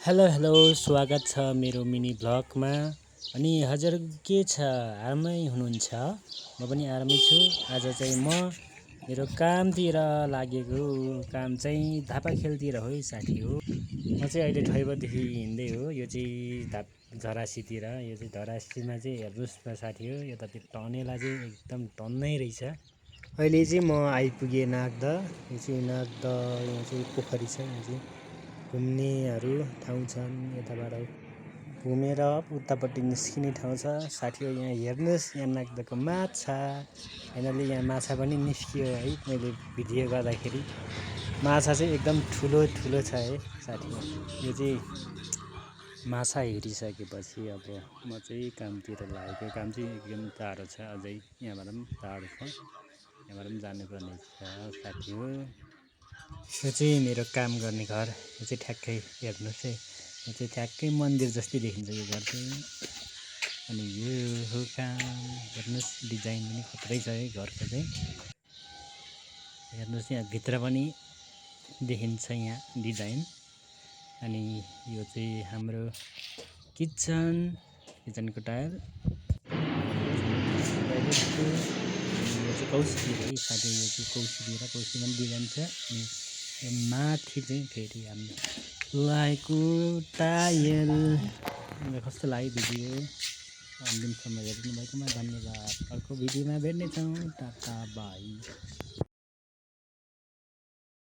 Hello hello स्वागत छ मेरो मिनी भ्लगमा। अनि हजुर के छ, आरामै हुनुहुन्छ? म पनि आरामै छु। आज चाहिँ म मेरो कामतिर लागेको। काम चाहिँ धापा खेलतिर हो साथी हो। म चाहिँ अहिले ठैबरदेखि हिँड्दै हो। यो चाहिँ झरासीतिर, यो चाहिँ झरासीमा चाहिँ हेर्नुहोस् न साथी हो, यतातिर टनेला चाहिँ एकदम टन्नै रहेछ। अहिले चाहिँ म आइपुगेँ नागदा। यो चाहिँ नागदा, यहाँ चाहिँ पोखरी छ। यहाँ चाहिँ घुम्नेहरू ठाउँ छन्। यताबाट घुमेर उतापट्टि निस्किने ठाउँ छ साथी हो। यहाँ हेर्नुहोस्, यहाँ नाग्दाको माछा। फाइनली यहाँ माछा पनि निस्कियो है। मैले भिडियो गर्दाखेरि माछा चाहिँ एकदम ठुलो ठुलो छ है साथी हो। यो चाहिँ माछा हेरिसकेपछि अब म चाहिँ कामतिर लागेको। काम चाहिँ एकदम टाढो छ, अझै यहाँबाट पनि टाढो छ, यहाँबाट पनि जानुपर्ने छ साथी हो। यो चाहिँ मेरो काम गर्ने घर। यो चाहिँ ठ्याक्कै हेर्नुहोस् है, यो चाहिँ ठ्याक्कै मन्दिर जस्तै देखिन्छ यो घर चाहिँ। अनि यो हो काम, हेर्नुहोस् डिजाइन पनि खत्रै छ है घरको चाहिँ। हेर्नुहोस् यहाँ भित्र पनि देखिन्छ यहाँ डिजाइन। अनि यो चाहिँ हाम्रो किचनको टायल। यो चाहिँ कौसीतिर है साथै, यो चाहिँ कौसीतिर, कौसीमा पनि डिजाइन छ। अनि यो माथि चाहिँ फेरि हाम्रो लागेको टायल। कस्तो लाग्यो भिडियो? अन्तिमसम्म हेरिदिनु भएकोमा धन्यवाद। अर्को भिडियोमा भेट्नेछौँ। Tata bye.